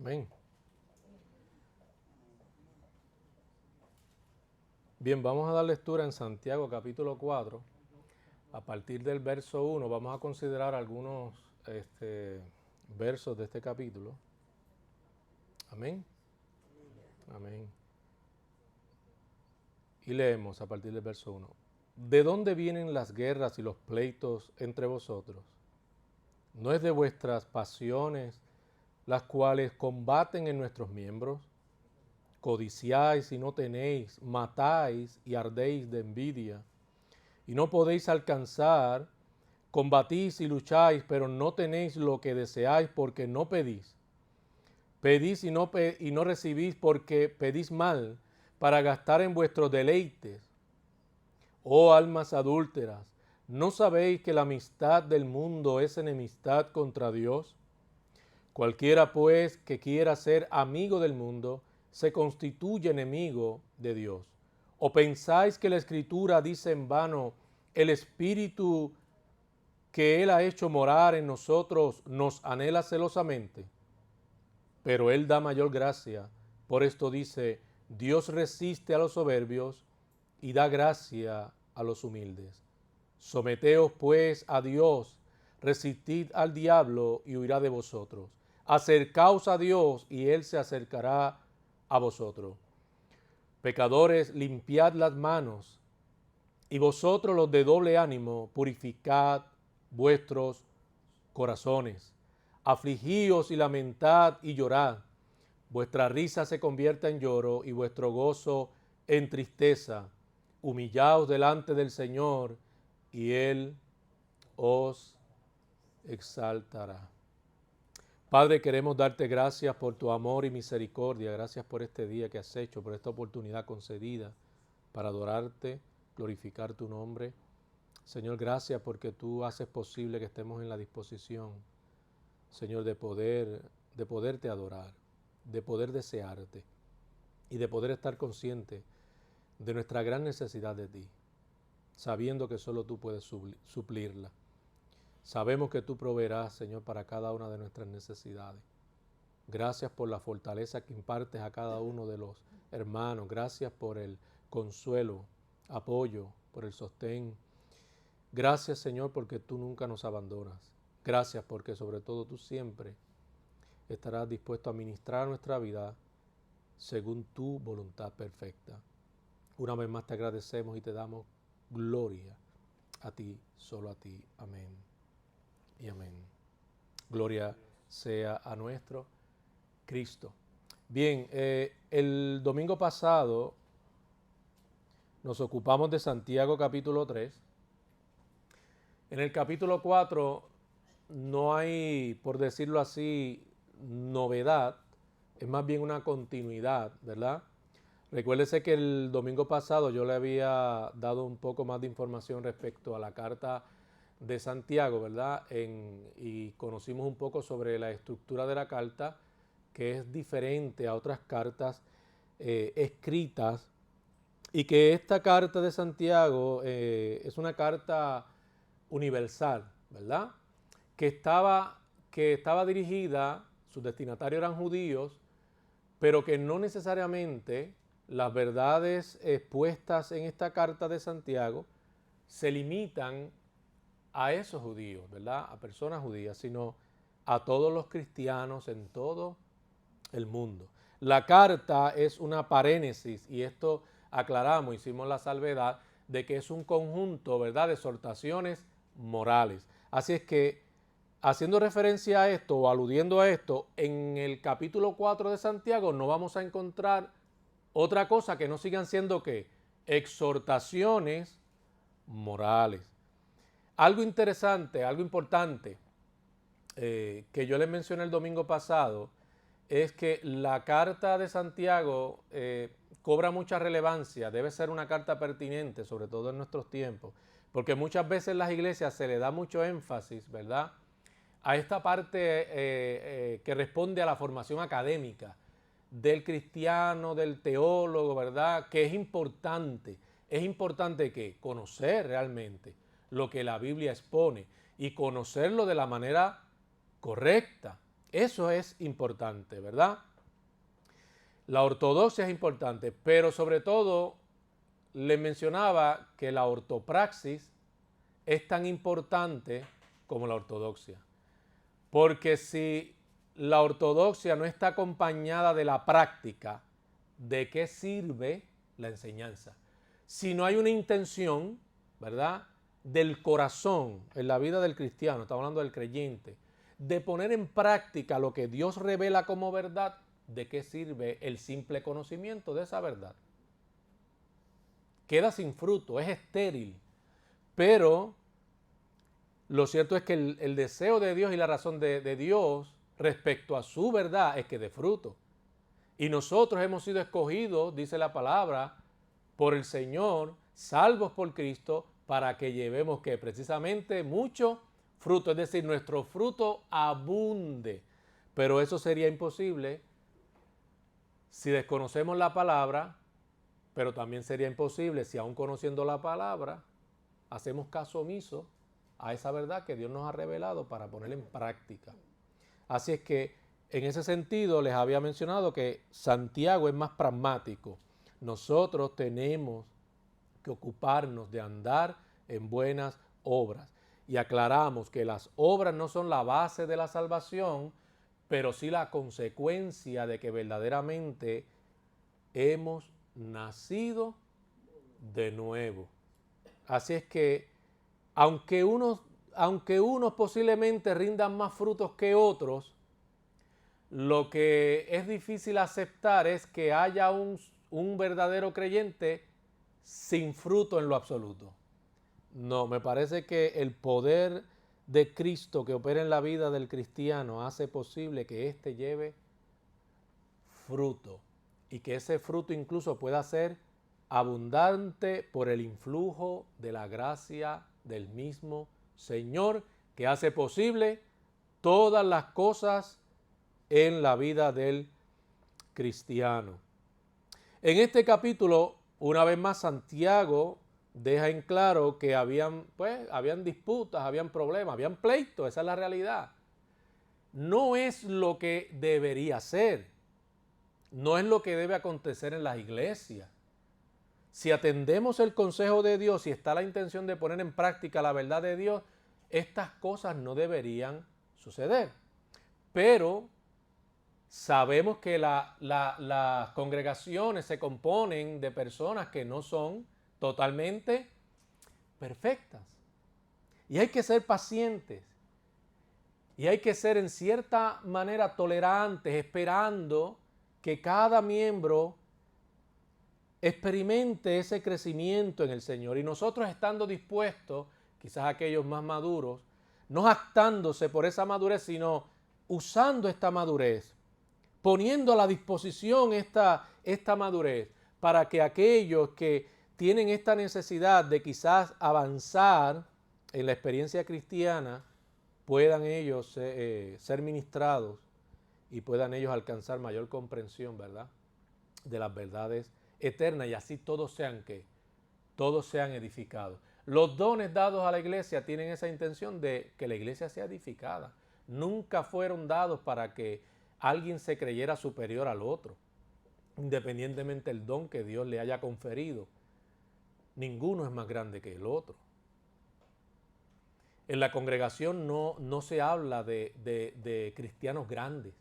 Amén. Bien, vamos a dar lectura en Santiago capítulo 4. A partir del verso 1 vamos a considerar algunos versos de este capítulo. Amén. Amén. Y leemos a partir del verso 1. ¿De dónde vienen las guerras y los pleitos entre vosotros? ¿No es de vuestras pasiones las cuales combaten en nuestros miembros? Codiciáis y no tenéis, matáis y ardéis de envidia, y no podéis alcanzar, combatís y lucháis, pero no tenéis lo que deseáis porque no pedís. Pedís y no recibís porque pedís mal, para gastar en vuestros deleites. Oh almas adúlteras, ¿no sabéis que la amistad del mundo es enemistad contra Dios? Cualquiera pues que quiera ser amigo del mundo, se constituye enemigo de Dios. ¿O pensáis que la Escritura dice en vano, el Espíritu que Él ha hecho morar en nosotros nos anhela celosamente? Pero Él da mayor gracia. Por esto dice, Dios resiste a los soberbios y da gracia a los humildes. Someteos pues a Dios, resistid al diablo y huirá de vosotros. Acercaos a Dios y Él se acercará a vosotros. Pecadores, limpiad las manos, y vosotros los de doble ánimo, purificad vuestros corazones. Afligíos y lamentad y llorad. Vuestra risa se convierta en lloro y vuestro gozo en tristeza. Humillaos delante del Señor y Él os exaltará. Padre, queremos darte gracias por tu amor y misericordia. Gracias por este día que has hecho, por esta oportunidad concedida para adorarte, glorificar tu nombre. Señor, gracias porque tú haces posible que estemos en la disposición, Señor, de poderte adorar, de poder desearte y de poder estar consciente de nuestra gran necesidad de ti, sabiendo que solo tú puedes suplirla. Sabemos que tú proveerás, Señor, para cada una de nuestras necesidades. Gracias por la fortaleza que impartes a cada uno de los hermanos. Gracias por el consuelo, apoyo, por el sostén. Gracias, Señor, porque tú nunca nos abandonas. Gracias porque sobre todo tú siempre estarás dispuesto a ministrar nuestra vida según tu voluntad perfecta. Una vez más te agradecemos y te damos gloria a ti, solo a ti. Amén y amén. Gloria sea a nuestro Cristo. Bien, el domingo pasado nos ocupamos de Santiago capítulo 3. En el capítulo 4 no hay, por decirlo así, novedad, es más bien una continuidad, ¿verdad? Recuérdese que el domingo pasado yo le había dado un poco más de información respecto a la carta de Santiago, ¿verdad? Y conocimos un poco sobre la estructura de la carta, que es diferente a otras cartas escritas, y que esta carta de Santiago es una carta universal, ¿verdad? Que estaba dirigida, sus destinatarios eran judíos, pero que no necesariamente las verdades expuestas en esta carta de Santiago se limitan a esos judíos, ¿verdad? A personas judías, sino a todos los cristianos en todo el mundo. La carta es una parénesis, y esto aclaramos, hicimos la salvedad de que es un conjunto, ¿verdad?, de exhortaciones morales. Así es que, haciendo referencia a esto o aludiendo a esto, en el capítulo 4 de Santiago no vamos a encontrar otra cosa que no sigan siendo ¿qué? Exhortaciones morales. Algo interesante, algo importante que yo les mencioné el domingo pasado es que la carta de Santiago cobra mucha relevancia, debe ser una carta pertinente, sobre todo en nuestros tiempos, porque muchas veces en las iglesias se le da mucho énfasis, ¿verdad?, a esta parte que responde a la formación académica del cristiano, del teólogo, ¿verdad?, que es importante. Es importante que conocer realmente lo que la Biblia expone y conocerlo de la manera correcta Eso es importante, ¿verdad? La ortodoxia es importante, pero sobre todo les mencionaba que la ortopraxis es tan importante como la ortodoxia. Porque si la ortodoxia no está acompañada de la práctica, ¿de qué sirve la enseñanza? Si no hay una intención, ¿verdad?, del corazón en la vida del cristiano, estamos hablando del creyente, de poner en práctica lo que Dios revela como verdad, ¿de qué sirve el simple conocimiento de esa verdad? Queda sin fruto, es estéril. Pero lo cierto es que el deseo de Dios y la razón de Dios respecto a su verdad es que dé fruto. Y nosotros hemos sido escogidos, dice la palabra, por el Señor, salvos por Cristo, para que llevemos que precisamente mucho fruto, es decir, nuestro fruto abunde. Pero eso sería imposible si desconocemos la palabra, pero también sería imposible si aún conociendo la palabra, hacemos caso omiso a esa verdad que Dios nos ha revelado para ponerla en práctica. Así es que en ese sentido les había mencionado que Santiago es más pragmático. Nosotros tenemos que ocuparnos de andar en buenas obras. Y aclaramos que las obras no son la base de la salvación, pero sí la consecuencia de que verdaderamente hemos nacido de nuevo. Así es que aunque unos posiblemente rindan más frutos que otros, lo que es difícil aceptar es que haya un verdadero creyente sin fruto en lo absoluto. No, me parece que el poder de Cristo que opera en la vida del cristiano hace posible que éste lleve fruto y que ese fruto incluso pueda ser abundante por el influjo de la gracia del mismo Señor que hace posible todas las cosas en la vida del cristiano. En este capítulo, una vez más, Santiago deja en claro que habían disputas, habían problemas, habían pleitos, esa es la realidad. No es lo que debería ser, no es lo que debe acontecer en las iglesias. Si atendemos el consejo de Dios y está la intención de poner en práctica la verdad de Dios, estas cosas no deberían suceder. Pero sabemos que las congregaciones se componen de personas que no son totalmente perfectas. Y hay que ser pacientes. Y hay que ser en cierta manera tolerantes, esperando que cada miembro experimente ese crecimiento en el Señor. Y nosotros estando dispuestos, quizás aquellos más maduros, no jactándose por esa madurez, sino usando esta madurez, poniendo a la disposición esta madurez, para que aquellos que tienen esta necesidad de quizás avanzar en la experiencia cristiana, puedan ellos ser ministrados y puedan ellos alcanzar mayor comprensión, ¿verdad?, de las verdades eternas, y así todos sean edificados. Los dones dados a la iglesia tienen esa intención de que la iglesia sea edificada. Nunca fueron dados para que alguien se creyera superior al otro, independientemente del don que Dios le haya conferido. Ninguno es más grande que el otro. En la congregación no se habla de cristianos grandes.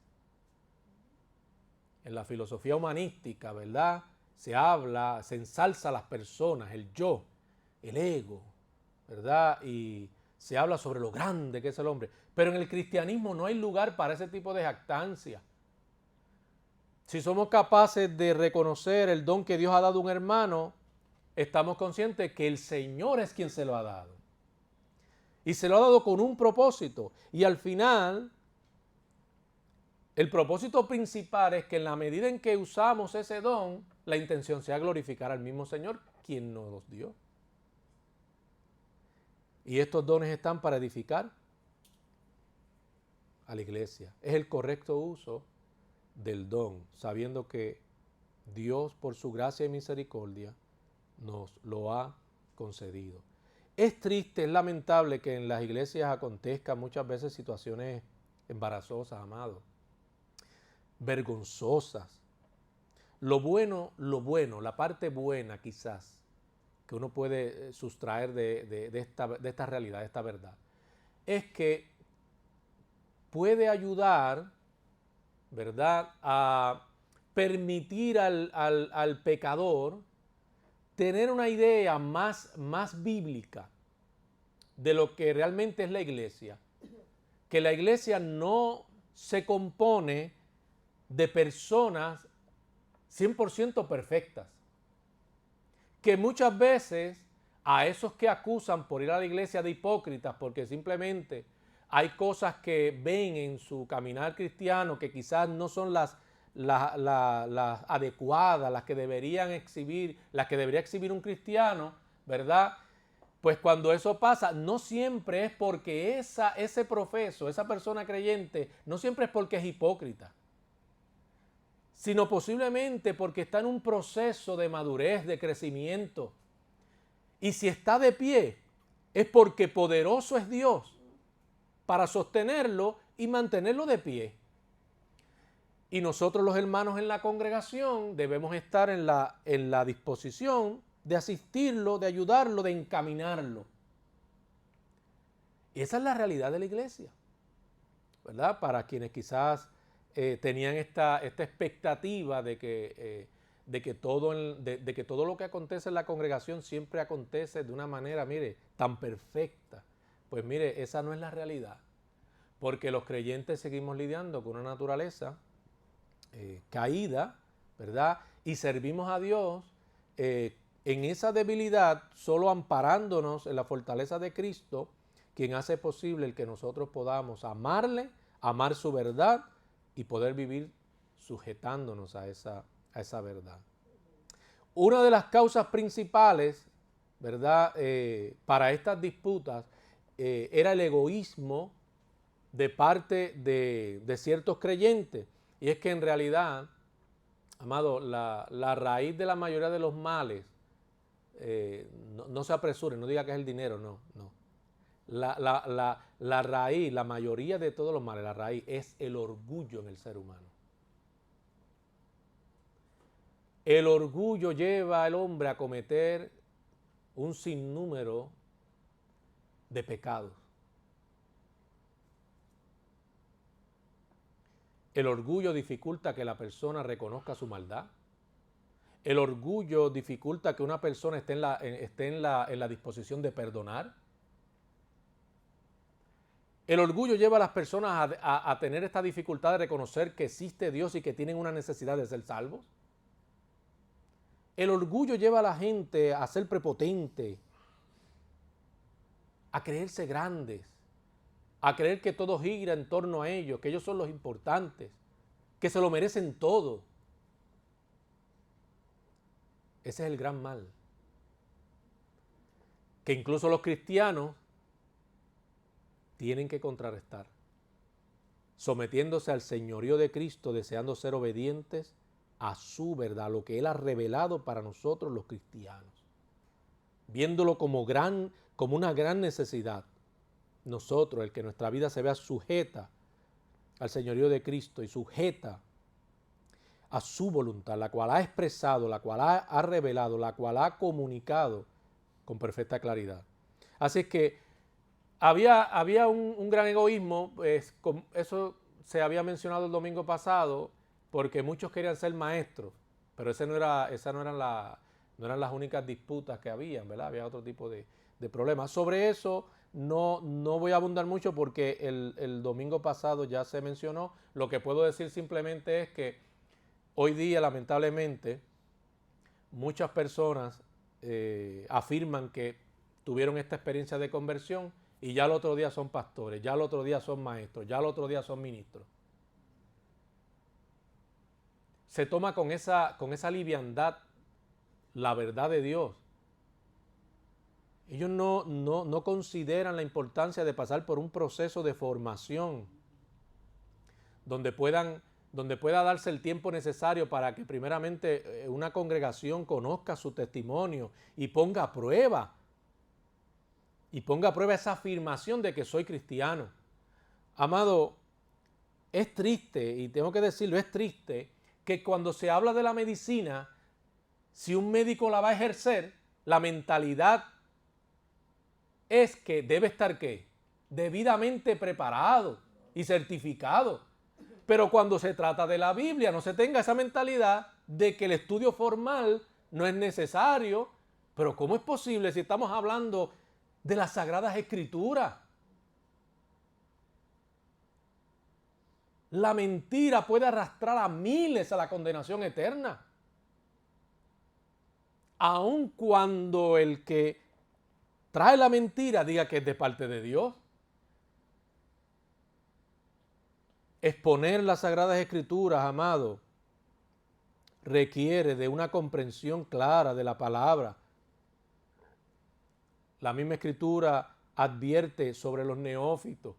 En la filosofía humanística, ¿verdad?, se ensalza a las personas, el yo, el ego, ¿verdad? Y se habla sobre lo grande que es el hombre. Pero en el cristianismo no hay lugar para ese tipo de jactancia. Si somos capaces de reconocer el don que Dios ha dado a un hermano, estamos conscientes que el Señor es quien se lo ha dado. Y se lo ha dado con un propósito. Y al final, el propósito principal es que en la medida en que usamos ese don, la intención sea glorificar al mismo Señor, quien nos los dio. Y estos dones están para edificar a la iglesia. Es el correcto uso del don, sabiendo que Dios, por su gracia y misericordia, nos lo ha concedido. Es triste, es lamentable que en las iglesias acontezcan muchas veces situaciones embarazosas, amados. vergonzosas. Lo bueno, la parte buena quizás, que uno puede sustraer de esta realidad, de esta verdad, es que puede ayudar, ¿verdad?, a permitir al pecador tener una idea más bíblica de lo que realmente es la iglesia. Que la iglesia no se compone de personas 100% perfectas. Que muchas veces a esos que acusan por ir a la iglesia de hipócritas, porque simplemente hay cosas que ven en su caminar cristiano que quizás no son las adecuadas, las que deberían exhibir, las que debería exhibir un cristiano, ¿verdad? Pues cuando eso pasa, no siempre es porque ese profeso, esa persona creyente, no siempre es porque es hipócrita, sino posiblemente porque está en un proceso de madurez, de crecimiento. Y si está de pie, es porque poderoso es Dios para sostenerlo y mantenerlo de pie. Y nosotros los hermanos en la congregación debemos estar en la disposición de asistirlo, de ayudarlo, de encaminarlo. Y esa es la realidad de la iglesia, ¿verdad? Para quienes quizás tenían esta expectativa de que todo lo que acontece en la congregación siempre acontece de una manera, mire, tan perfecta. Pues mire, esa no es la realidad. Porque los creyentes seguimos lidiando con una naturaleza caída, ¿verdad? Y servimos a Dios en esa debilidad, solo amparándonos en la fortaleza de Cristo, quien hace posible el que nosotros podamos amarle, amar su verdad y poder vivir sujetándonos a esa verdad. Una de las causas principales, ¿verdad?, para estas disputas era el egoísmo de parte de ciertos creyentes. Y es que en realidad, amado, la raíz de la mayoría de los males, no se apresuren, no diga que es el dinero, no. La raíz, la mayoría de todos los males, la raíz es el orgullo en el ser humano. El orgullo lleva al hombre a cometer un sinnúmero de pecados. El orgullo dificulta que la persona reconozca su maldad. El orgullo dificulta que una persona esté en la disposición de perdonar. El orgullo lleva a las personas a tener esta dificultad de reconocer que existe Dios y que tienen una necesidad de ser salvos. El orgullo lleva a la gente a ser prepotente, a creerse grandes, a creer que todo gira en torno a ellos, que ellos son los importantes, que se lo merecen todo. Ese es el gran mal. Que incluso los cristianos tienen que contrarrestar, sometiéndose al señorío de Cristo, deseando ser obedientes a su verdad, lo que Él ha revelado para nosotros los cristianos, viéndolo como una gran necesidad. Nosotros, el que nuestra vida se vea sujeta al señorío de Cristo y sujeta a su voluntad, la cual ha expresado, la cual ha revelado, la cual ha comunicado con perfecta claridad. Así que había un gran egoísmo, eso se había mencionado el domingo pasado, porque muchos querían ser maestros, pero esas no eran las únicas disputas que habían, ¿verdad? Había otro tipo de problemas. Sobre eso no voy a abundar mucho porque el domingo pasado ya se mencionó. Lo que puedo decir simplemente es que hoy día, lamentablemente, muchas personas afirman que tuvieron esta experiencia de conversión y ya el otro día son pastores, ya el otro día son maestros, ya el otro día son ministros. Se toma con esa liviandad la verdad de Dios. Ellos no consideran la importancia de pasar por un proceso de formación donde pueda darse el tiempo necesario para que primeramente una congregación conozca su testimonio y ponga a prueba esa afirmación de que soy cristiano. Amado, es triste, y tengo que decirlo, es triste que cuando se habla de la medicina, si un médico la va a ejercer, la mentalidad es que debe estar ¿qué? Debidamente preparado y certificado. Pero cuando se trata de la Biblia, no se tenga esa mentalidad de que el estudio formal no es necesario. Pero ¿cómo es posible si estamos hablando de las Sagradas Escrituras? La mentira puede arrastrar a miles a la condenación eterna. Aun cuando el que trae la mentira diga que es de parte de Dios. Exponer las Sagradas Escrituras, amado, requiere de una comprensión clara de la palabra. La misma Escritura advierte sobre los neófitos.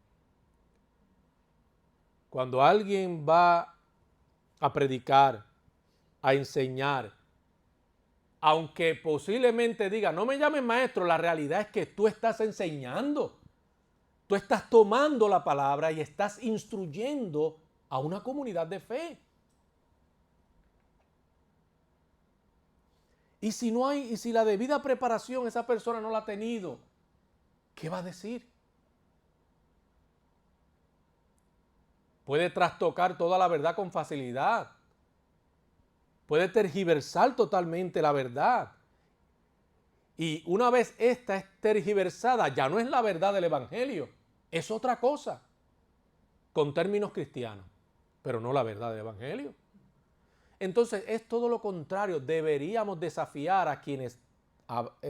Cuando alguien va a predicar, a enseñar, aunque posiblemente diga, no me llames maestro, la realidad es que tú estás enseñando. Tú estás tomando la palabra y estás instruyendo a una comunidad de fe. Y si no hay, y si la debida preparación esa persona no la ha tenido, ¿qué va a decir? Puede trastocar toda la verdad con facilidad. Puede tergiversar totalmente la verdad. Y una vez esta es tergiversada, ya no es la verdad del Evangelio, es otra cosa, con términos cristianos, pero no la verdad del Evangelio. Entonces es todo lo contrario, deberíamos desafiar a quienes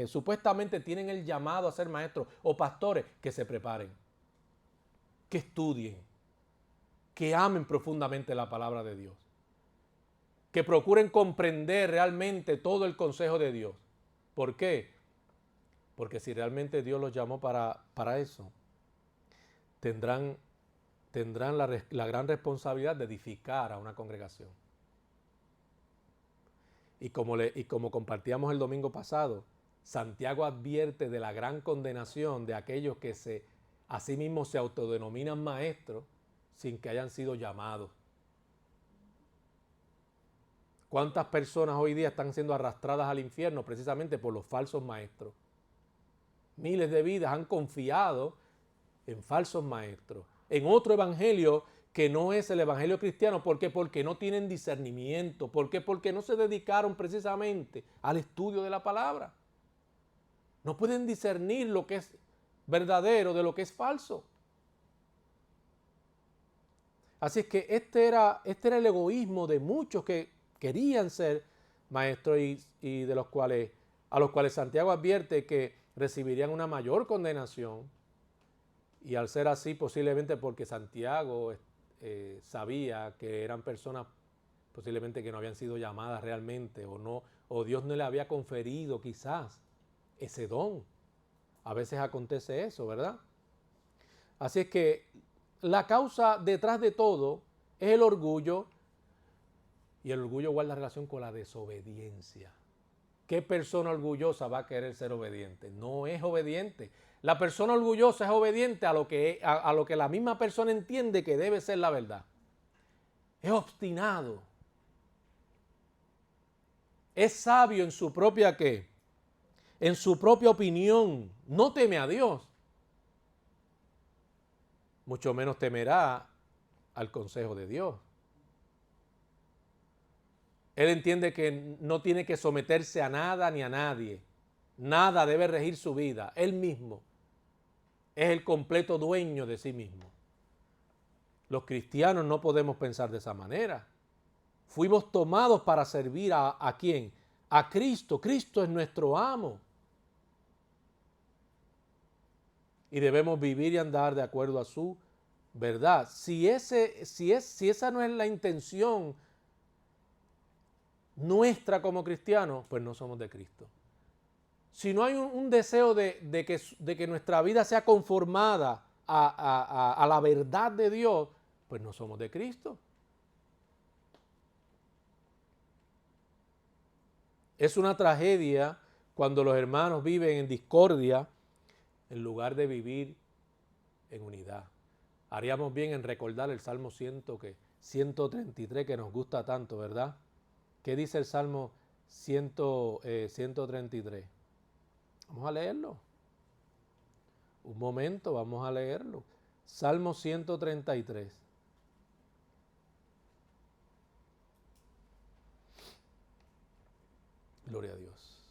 supuestamente tienen el llamado a ser maestros o pastores, que se preparen, que estudien, que amen profundamente la palabra de Dios, que procuren comprender realmente todo el consejo de Dios. ¿Por qué? Porque si realmente Dios los llamó para eso, tendrán la gran responsabilidad de edificar a una congregación. Y como compartíamos el domingo pasado, Santiago advierte de la gran condenación de aquellos que a sí mismos se autodenominan maestros sin que hayan sido llamados. ¿Cuántas personas hoy día están siendo arrastradas al infierno precisamente por los falsos maestros? Miles de vidas han confiado en falsos maestros, en otro evangelio que no es el evangelio cristiano. ¿Por qué? Porque no tienen discernimiento. ¿Por qué? Porque no se dedicaron precisamente al estudio de la palabra. No pueden discernir lo que es verdadero de lo que es falso. Así es que este era el egoísmo de muchos que querían ser maestros y a los cuales Santiago advierte que recibirían una mayor condenación. Y al ser así, posiblemente porque Santiago sabía que eran personas posiblemente que no habían sido llamadas realmente o Dios no le había conferido quizás ese don. A veces acontece eso, ¿verdad? Así es que la causa detrás de todo es el orgullo, y el orgullo guarda relación con la desobediencia. ¿Qué persona orgullosa va a querer ser obediente? No es obediente. La persona orgullosa es obediente a lo que la misma persona entiende que debe ser la verdad. Es obstinado. Es sabio en su propia ¿qué? En su propia opinión. No teme a Dios. Mucho menos temerá al consejo de Dios. Él entiende que no tiene que someterse a nada ni a nadie. Nada debe regir su vida. Él mismo es el completo dueño de sí mismo. Los cristianos no podemos pensar de esa manera. Fuimos tomados para servir ¿a quién? A Cristo. Cristo es nuestro amo. Y debemos vivir y andar de acuerdo a su verdad. Si esa no es la intención nuestra como cristianos, pues no somos de Cristo. Si no hay un deseo de que nuestra vida sea conformada a la verdad de Dios, pues no somos de Cristo. Es una tragedia cuando los hermanos viven en discordia en lugar de vivir en unidad. haríamos bien en recordar el Salmo 133 que nos gusta tanto, ¿verdad? ¿Qué dice el Salmo 133? Vamos a leerlo. Un momento, vamos a leerlo. Salmo 133. Gloria a Dios.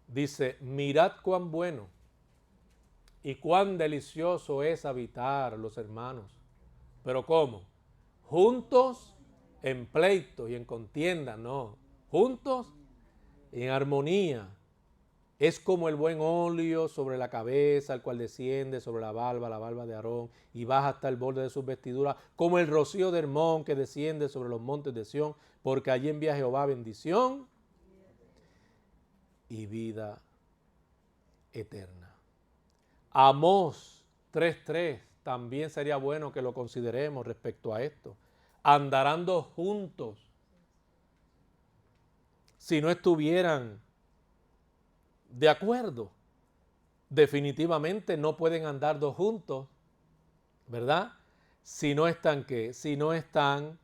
Dice, mirad cuán bueno y cuán delicioso es habitar los hermanos. ¿Pero cómo? Juntos en pleito y en contienda, no. Juntos en armonía. Es como el buen óleo sobre la cabeza, el cual desciende sobre la barba de Aarón, y baja hasta el borde de sus vestiduras, como el rocío de Hermón que desciende sobre los montes de Sión, porque allí envía Jehová bendición y vida eterna. Amós 3:3, también sería bueno que lo consideremos respecto a esto. Andarán dos juntos si no estuvieran de acuerdo. Definitivamente no pueden andar dos juntos, ¿verdad? Si no están, ¿qué? Si no están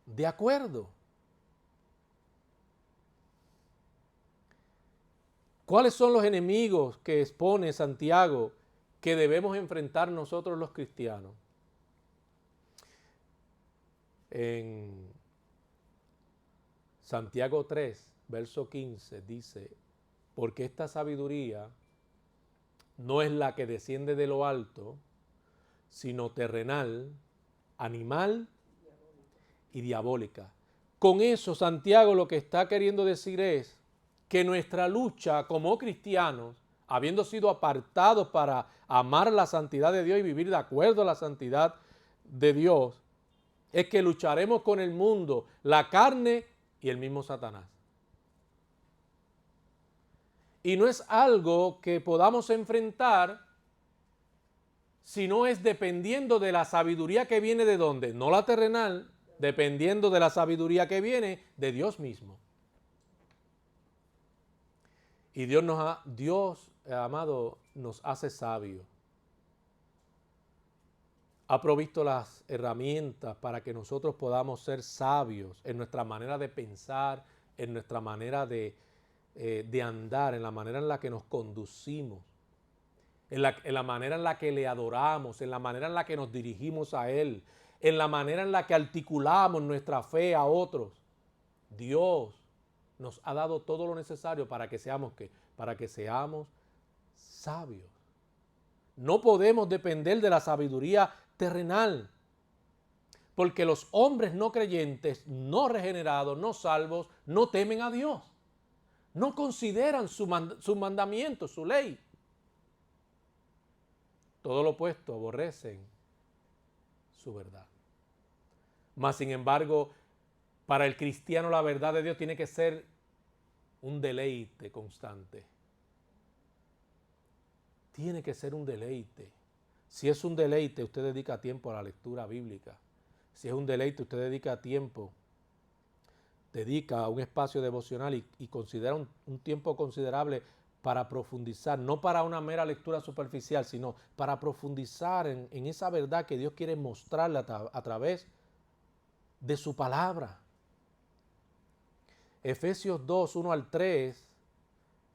de acuerdo. ¿Cuáles son los enemigos que expone Santiago que debemos enfrentar nosotros los cristianos? En Santiago 3, verso 15, dice, porque esta sabiduría no es la que desciende de lo alto, sino terrenal, animal y diabólica. Con eso, Santiago lo que está queriendo decir es que nuestra lucha como cristianos, habiendo sido apartados para amar la santidad de Dios y vivir de acuerdo a la santidad de Dios, es que lucharemos con el mundo, la carne y el mismo Satanás. Y no es algo que podamos enfrentar si no es dependiendo de la sabiduría que viene de dónde, no la terrenal, dependiendo de la sabiduría que viene de Dios mismo. Y Dios, amado, nos hace sabios. Ha provisto las herramientas para que nosotros podamos ser sabios en nuestra manera de pensar, en nuestra manera de andar, en la manera en la que nos conducimos, en la manera en la que le adoramos, en la manera en la que nos dirigimos a Él, en la manera en la que articulamos nuestra fe a otros. Dios nos ha dado todo lo necesario para que seamos ¿qué? Para que seamos sabios. No podemos depender de la sabiduría terrenal, porque los hombres no creyentes, no regenerados, no salvos, no temen a Dios. No consideran sus mandamientos, su ley. Todo lo opuesto, aborrecen su verdad. Mas, sin embargo, para el cristiano la verdad de Dios tiene que ser un deleite constante. Tiene que ser un deleite. Si es un deleite, usted dedica tiempo a la lectura bíblica. Si es un deleite, usted dedica tiempo, dedica un espacio devocional y considera un tiempo considerable para profundizar, no para una mera lectura superficial, sino para profundizar en esa verdad que Dios quiere mostrarle a través de su palabra. Efesios 2, 1 al 3,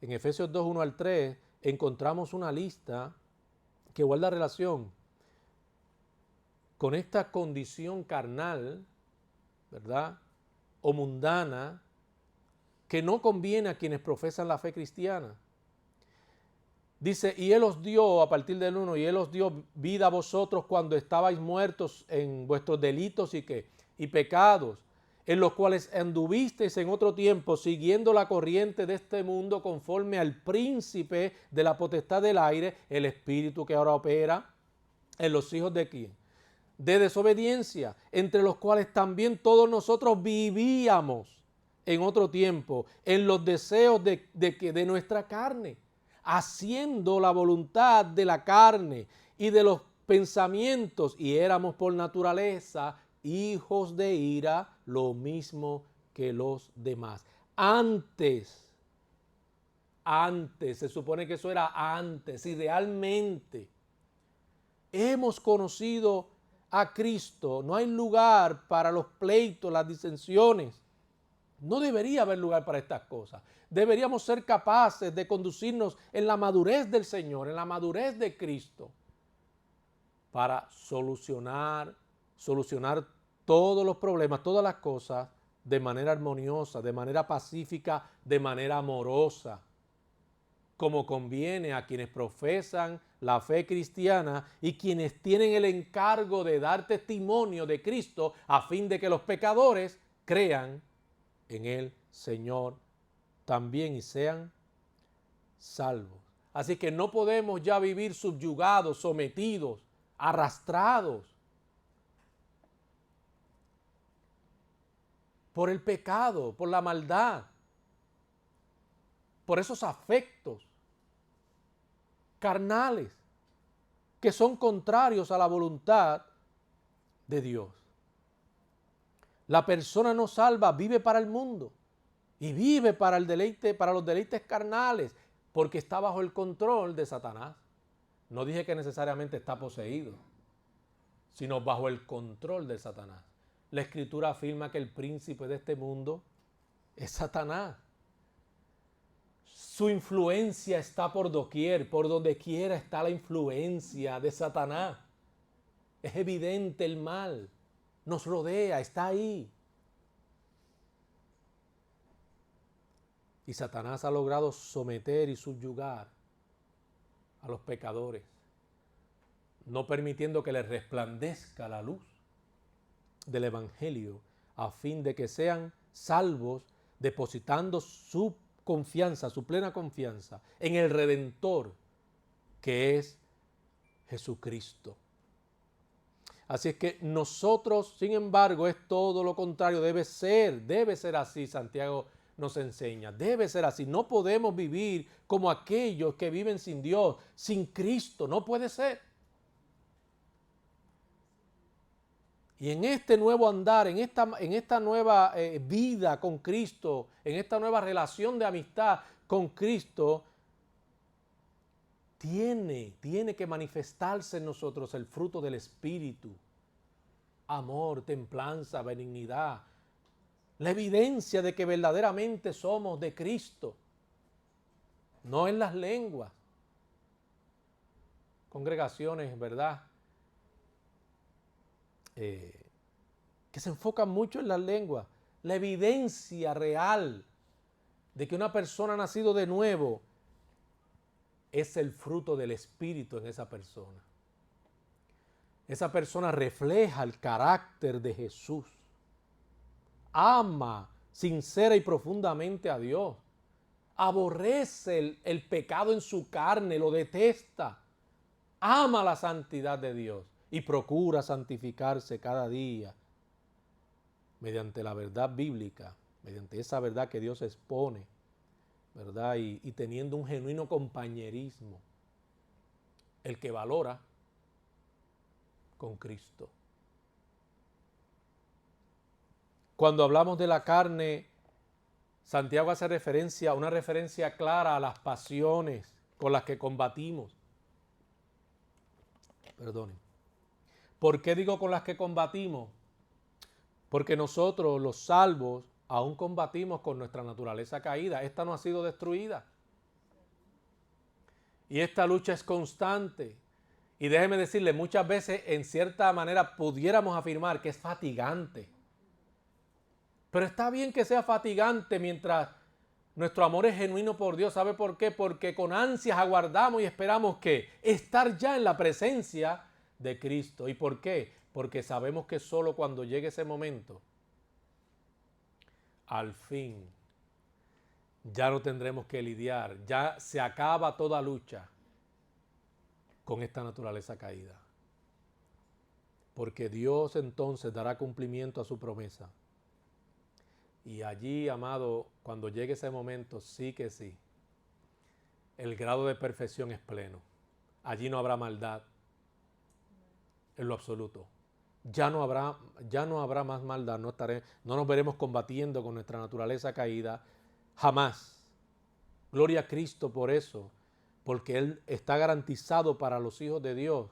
en Efesios 2, 1 al 3, encontramos una lista que guarda relación con esta condición carnal, ¿verdad? O mundana, que no conviene a quienes profesan la fe cristiana. Dice, y Él os dio, a partir del 1, y Él os dio vida a vosotros cuando estabais muertos en vuestros delitos y pecados, en los cuales anduvisteis en otro tiempo, siguiendo la corriente de este mundo, conforme al príncipe de la potestad del aire, el espíritu que ahora opera en los hijos de ¿quién? De desobediencia, entre los cuales también todos nosotros vivíamos en otro tiempo, en los deseos de nuestra carne, haciendo la voluntad de la carne y de los pensamientos, y éramos por naturaleza hijos de ira, lo mismo que los demás. Antes antes, se supone que eso era antes, y realmente hemos conocido a Cristo, no hay lugar para los pleitos, las disensiones. No debería haber lugar para estas cosas. Deberíamos ser capaces de conducirnos en la madurez del Señor, en la madurez de Cristo, para solucionar todos los problemas, todas las cosas de manera armoniosa, de manera pacífica, de manera amorosa, como conviene a quienes profesan la fe cristiana y quienes tienen el encargo de dar testimonio de Cristo a fin de que los pecadores crean en el Señor también y sean salvos. Así que no podemos ya vivir subyugados, sometidos, arrastrados por el pecado, por la maldad, por esos afectos carnales que son contrarios a la voluntad de Dios. La persona no salva vive para el mundo y vive para el deleite, para los deleites carnales, porque está bajo el control de Satanás. No dije que necesariamente está poseído, sino bajo el control de Satanás. La Escritura afirma que el príncipe de este mundo es Satanás. Su influencia está por doquier, por donde quiera está la influencia de Satanás. Es evidente el mal, nos rodea, está ahí. Y Satanás ha logrado someter y subyugar a los pecadores, no permitiendo que les resplandezca la luz del Evangelio, a fin de que sean salvos, depositando su confianza, su plena confianza en el Redentor, que es Jesucristo. Así es que nosotros, sin embargo, es todo lo contrario, debe ser así. Santiago nos enseña, debe ser así. No podemos vivir como aquellos que viven sin Dios, sin Cristo, no puede ser. Y en este nuevo andar, en esta nueva vida con Cristo, en esta nueva relación de amistad con Cristo, tiene que manifestarse en nosotros el fruto del Espíritu. Amor, templanza, benignidad. La evidencia de que verdaderamente somos de Cristo. No en las lenguas. Congregaciones, ¿verdad? Que se enfocan mucho en las lenguas. La evidencia real de que una persona ha nacido de nuevo es el fruto del Espíritu en esa persona. Esa persona refleja el carácter de Jesús. Ama sincera y profundamente a Dios. Aborrece el pecado en su carne, lo detesta. Ama la santidad de Dios y procura santificarse cada día mediante la verdad bíblica, mediante esa verdad que Dios expone, ¿verdad? Y teniendo un genuino compañerismo, el que valora con Cristo. Cuando hablamos de la carne, Santiago hace una referencia clara a las pasiones con las que combatimos. Perdonen. ¿Por qué digo con las que combatimos? Porque nosotros, los salvos, aún combatimos con nuestra naturaleza caída. Esta no ha sido destruida. Y esta lucha es constante. Y déjeme decirle, muchas veces, en cierta manera, pudiéramos afirmar que es fatigante. Pero está bien que sea fatigante mientras nuestro amor es genuino por Dios. ¿Sabe por qué? Porque con ansias aguardamos y esperamos que estar ya en la presencia de Cristo. ¿Y por qué? Porque sabemos que solo cuando llegue ese momento, al fin, ya no tendremos que lidiar, ya se acaba toda lucha con esta naturaleza caída. Porque Dios entonces dará cumplimiento a su promesa. Y allí, amado, cuando llegue ese momento, sí que sí, el grado de perfección es pleno. Allí no habrá maldad en lo absoluto. Ya no habrá más maldad, no nos veremos combatiendo con nuestra naturaleza caída, jamás. Gloria a Cristo por eso, porque Él está garantizado para los hijos de Dios.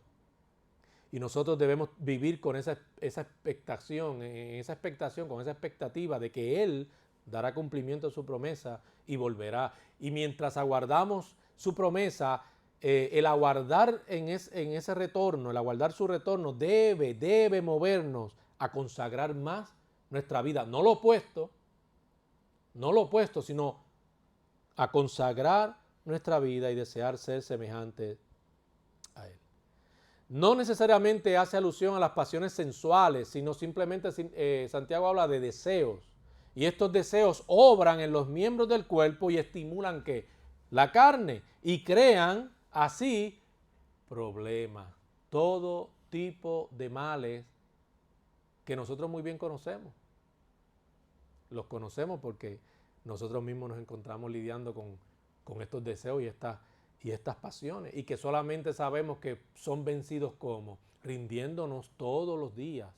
Y nosotros debemos vivir con esa expectación, con esa expectativa de que Él dará cumplimiento a su promesa y volverá. Y mientras aguardamos su promesa, el aguardar en ese retorno, el aguardar su retorno, debe movernos a consagrar más nuestra vida. No lo opuesto, sino a consagrar nuestra vida y desear ser semejantes a Él. No necesariamente hace alusión a las pasiones sensuales, sino simplemente Santiago habla de deseos. Y estos deseos obran en los miembros del cuerpo y estimulan ¿qué? La carne, y crean así problemas, todo tipo de males que nosotros muy bien conocemos. Los conocemos porque nosotros mismos nos encontramos lidiando con estos deseos y estas pasiones, y que solamente sabemos que son vencidos como rindiéndonos todos los días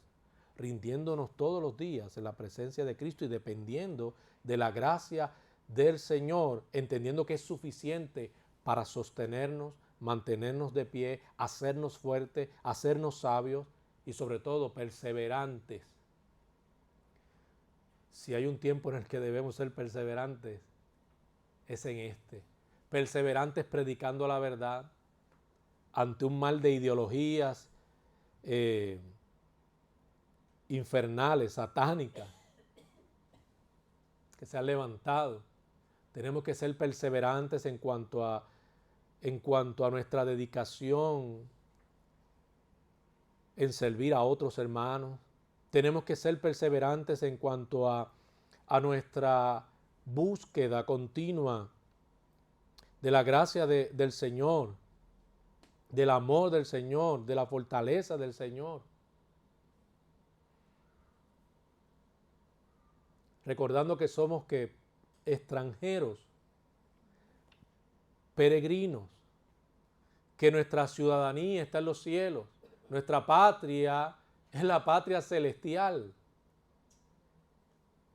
en la presencia de Cristo y dependiendo de la gracia del Señor, entendiendo que es suficiente para sostenernos, mantenernos de pie, hacernos fuertes, hacernos sabios y sobre todo perseverantes. Si hay un tiempo en el que debemos ser perseverantes, es en este. Perseverantes predicando la verdad ante un mal de ideologías infernales, satánicas, que se han levantado. Tenemos que ser perseverantes en cuanto a nuestra dedicación en servir a otros hermanos. Tenemos que ser perseverantes en cuanto a nuestra búsqueda continua de la gracia del Señor, del amor del Señor, de la fortaleza del Señor. Recordando que somos extranjeros, peregrinos, que nuestra ciudadanía está en los cielos, nuestra patria es la patria celestial,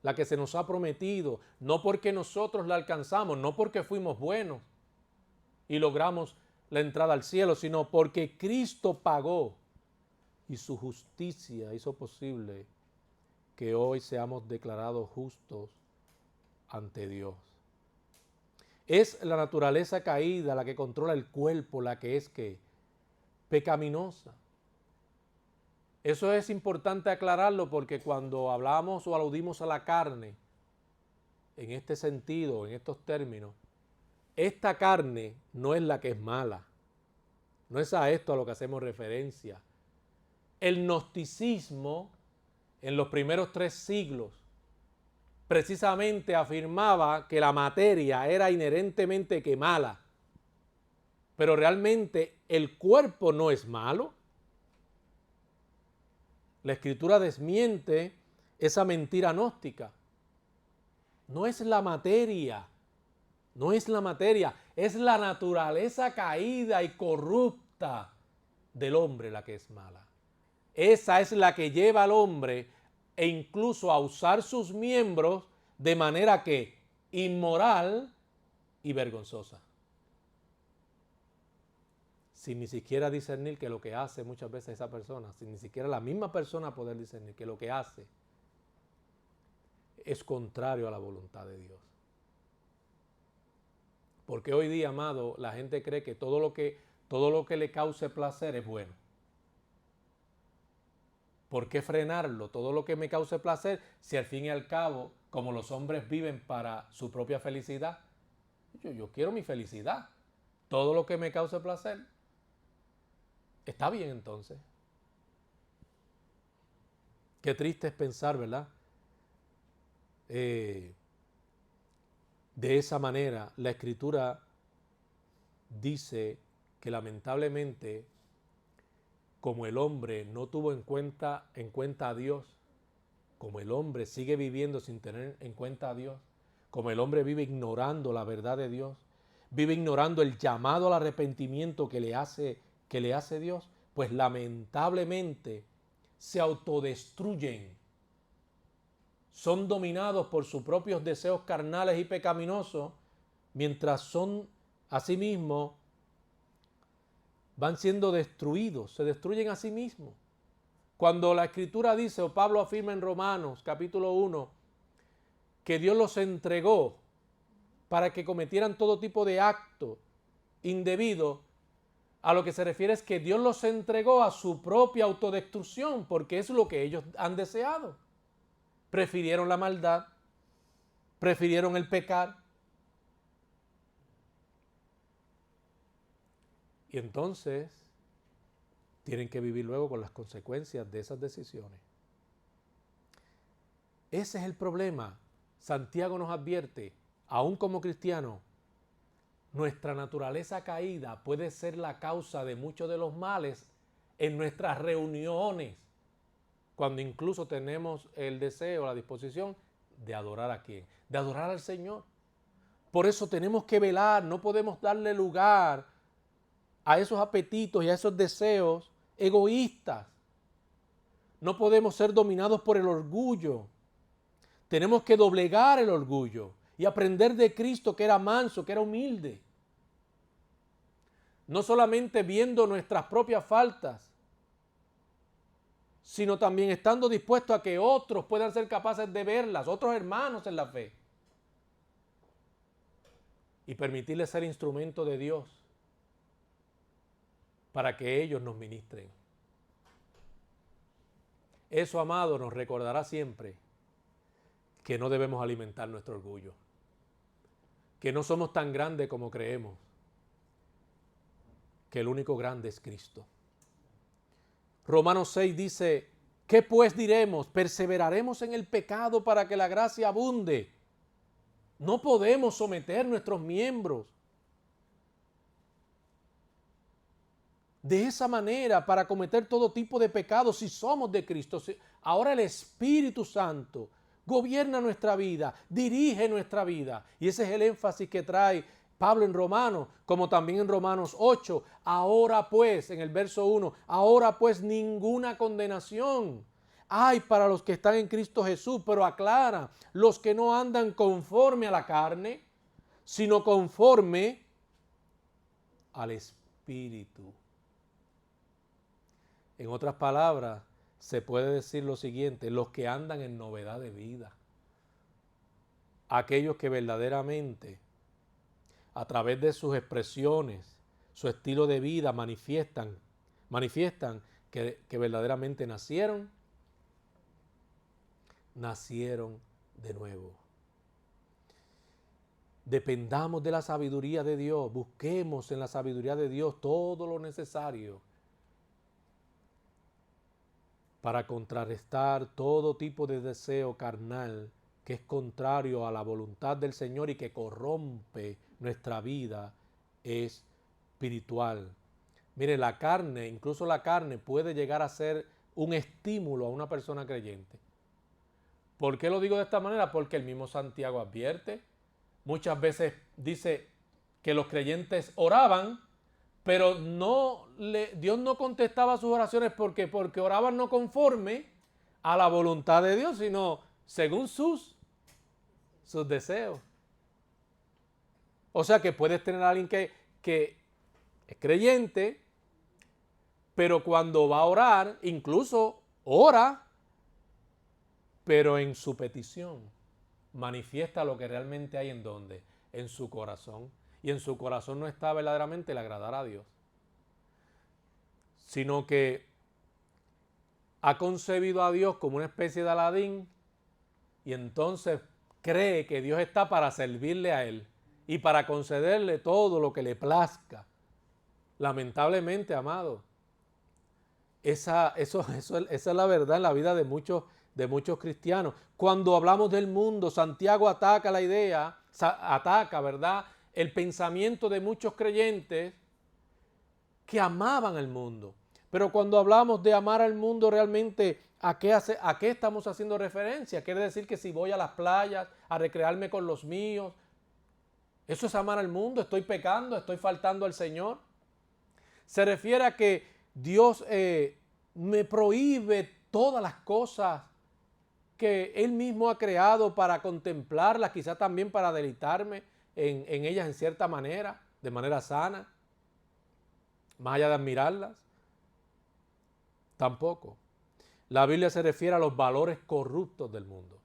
la que se nos ha prometido, no porque nosotros la alcanzamos, no porque fuimos buenos y logramos la entrada al cielo, sino porque Cristo pagó y su justicia hizo posible que hoy seamos declarados justos ante Dios. Es la naturaleza caída la que controla el cuerpo, la que es pecaminosa. Eso es importante aclararlo porque cuando hablamos o aludimos a la carne, en este sentido, en estos términos, esta carne no es la que es mala. No es a esto a lo que hacemos referencia. El gnosticismo en los primeros 3 siglos precisamente afirmaba que la materia era inherentemente mala, pero realmente el cuerpo no es malo. La Escritura desmiente esa mentira gnóstica. No es la materia, es la naturaleza caída y corrupta del hombre la que es mala. Esa es la que lleva al hombre e incluso a usar sus miembros de manera inmoral y vergonzosa. Sin ni siquiera discernir que lo que hace muchas veces esa persona, sin ni siquiera la misma persona poder discernir que lo que hace es contrario a la voluntad de Dios. Porque hoy día, amado, la gente cree que todo lo que le cause placer es bueno. ¿Por qué frenarlo? Todo lo que me cause placer, si al fin y al cabo, como los hombres viven para su propia felicidad, yo quiero mi felicidad. Todo lo que me cause placer, está bien entonces. Qué triste es pensar, ¿verdad? De esa manera, la Escritura dice que lamentablemente, como el hombre no tuvo en cuenta a Dios, como el hombre sigue viviendo sin tener en cuenta a Dios, como el hombre vive ignorando la verdad de Dios, vive ignorando el llamado al arrepentimiento que le hace Dios, pues lamentablemente se autodestruyen. Son dominados por sus propios deseos carnales y pecaminosos mientras son asimismo, van siendo destruidos, se destruyen a sí mismos. Cuando la Escritura dice, o Pablo afirma en Romanos capítulo 1, que Dios los entregó para que cometieran todo tipo de acto indebido, a lo que se refiere es que Dios los entregó a su propia autodestrucción, porque es lo que ellos han deseado. Prefirieron la maldad, prefirieron el pecar. Y entonces tienen que vivir luego con las consecuencias de esas decisiones. Ese es el problema. Santiago nos advierte, aún como cristianos, nuestra naturaleza caída puede ser la causa de muchos de los males en nuestras reuniones, cuando incluso tenemos el deseo, la disposición de adorar a quién, de adorar al Señor. Por eso tenemos que velar, no podemos darle lugar a esos apetitos y a esos deseos egoístas. No podemos ser dominados por el orgullo. Tenemos que doblegar el orgullo y aprender de Cristo, que era manso, que era humilde. No solamente viendo nuestras propias faltas, sino también estando dispuestos a que otros puedan ser capaces de verlas, otros hermanos en la fe, y permitirles ser instrumento de Dios para que ellos nos ministren. Eso, amado, nos recordará siempre que no debemos alimentar nuestro orgullo, que no somos tan grandes como creemos, que el único grande es Cristo. Romanos 6 dice, ¿qué pues diremos? ¿Perseveraremos en el pecado para que la gracia abunde? No podemos someter nuestros miembros de esa manera para cometer todo tipo de pecados si somos de Cristo. Ahora el Espíritu Santo gobierna nuestra vida, dirige nuestra vida. Y ese es el énfasis que trae Pablo en Romanos, como también en Romanos 8. Ahora pues, en el verso 1, ahora pues ninguna condenación hay para los que están en Cristo Jesús, pero aclara, los que no andan conforme a la carne, sino conforme al Espíritu. En otras palabras, se puede decir lo siguiente, los que andan en novedad de vida, aquellos que verdaderamente a través de sus expresiones, su estilo de vida manifiestan que verdaderamente nacieron de nuevo. Dependamos de la sabiduría de Dios, busquemos en la sabiduría de Dios todo lo necesario para contrarrestar todo tipo de deseo carnal que es contrario a la voluntad del Señor y que corrompe nuestra vida espiritual. Mire, la carne, incluso la carne puede llegar a ser un estímulo a una persona creyente. ¿Por qué lo digo de esta manera? Porque el mismo Santiago advierte, muchas veces dice que los creyentes oraban, pero Dios no contestaba sus oraciones porque oraban no conforme a la voluntad de Dios, sino según sus deseos. O sea que puedes tener a alguien que es creyente, pero cuando va a orar, incluso ora, pero en su petición manifiesta lo que realmente hay en donde, en su corazón. Y en su corazón no está verdaderamente el agradar a Dios, sino que ha concebido a Dios como una especie de Aladín y entonces cree que Dios está para servirle a él y para concederle todo lo que le plazca. Lamentablemente, amado, esa es la verdad en la vida de muchos cristianos. Cuando hablamos del mundo, Santiago ataca la idea, ¿verdad?, el pensamiento de muchos creyentes que amaban al mundo. Pero cuando hablamos de amar al mundo, realmente, ¿a qué estamos haciendo referencia? Quiere decir que si voy a las playas a recrearme con los míos, ¿eso es amar al mundo? ¿Estoy pecando? ¿Estoy faltando al Señor? Se refiere a que Dios me prohíbe todas las cosas que Él mismo ha creado para contemplarlas, quizá también para deleitarme, en ellas en cierta manera, de manera sana, más allá de admirarlas. Tampoco. La Biblia se refiere a los valores corruptos del mundo.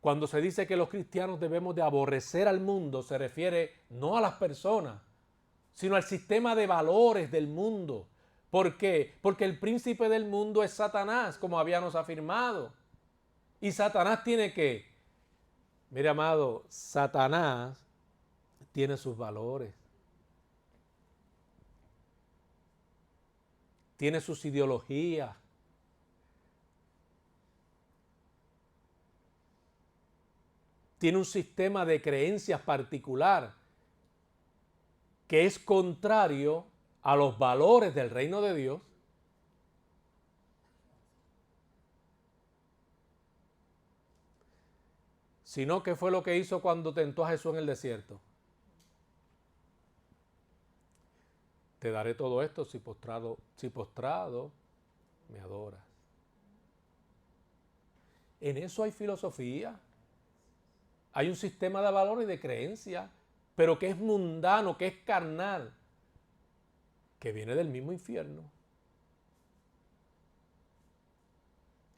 Cuando se dice que los cristianos debemos de aborrecer al mundo, se refiere no a las personas, sino al sistema de valores del mundo. ¿Por qué? Porque el príncipe del mundo es Satanás, como habíamos afirmado. Y Satanás tiene que, mire amado, Satanás tiene sus valores, tiene sus ideologías, tiene un sistema de creencias particular que es contrario a los valores del reino de Dios. Sino que fue lo que hizo cuando tentó a Jesús en el desierto. Te daré todo esto si postrado me adoras. En eso hay filosofía. Hay un sistema de valores y de creencias, pero que es mundano, que es carnal, que viene del mismo infierno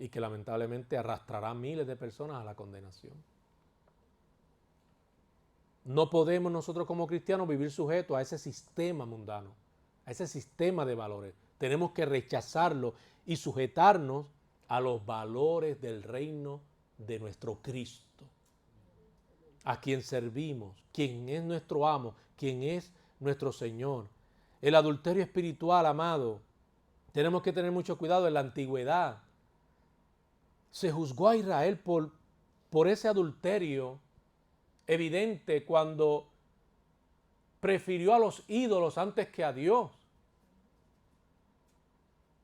y que lamentablemente arrastrará a miles de personas a la condenación. No podemos nosotros como cristianos vivir sujetos a ese sistema mundano, a ese sistema de valores. Tenemos que rechazarlo y sujetarnos a los valores del reino de nuestro Cristo, a quien servimos, quien es nuestro amo, quien es nuestro Señor. El adulterio espiritual, amado, tenemos que tener mucho cuidado. En la antigüedad se juzgó a Israel por ese adulterio evidente cuando prefirió a los ídolos antes que a Dios.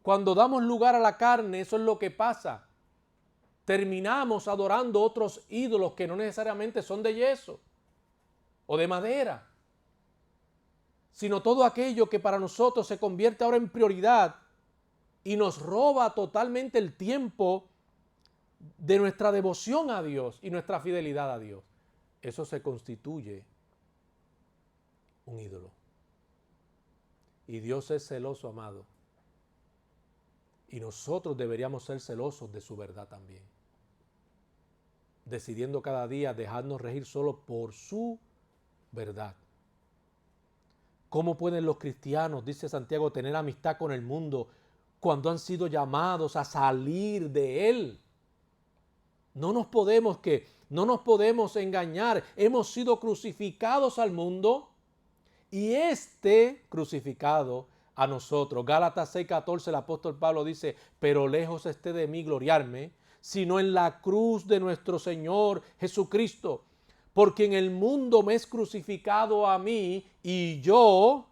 Cuando damos lugar a la carne, eso es lo que pasa. Terminamos adorando otros ídolos que no necesariamente son de yeso o de madera, sino todo aquello que para nosotros se convierte ahora en prioridad y nos roba totalmente el tiempo de nuestra devoción a Dios y nuestra fidelidad a Dios. Eso se constituye un ídolo. Y Dios es celoso, amado. Y nosotros deberíamos ser celosos de su verdad también, decidiendo cada día dejarnos regir solo por su verdad. ¿Cómo pueden los cristianos, dice Santiago, tener amistad con el mundo cuando han sido llamados a salir de él? No nos podemos engañar. Hemos sido crucificados al mundo y este crucificado a nosotros. Gálatas 6:14, el apóstol Pablo dice, pero lejos esté de mí gloriarme, sino en la cruz de nuestro Señor Jesucristo, porque en el mundo me es crucificado a mí y yo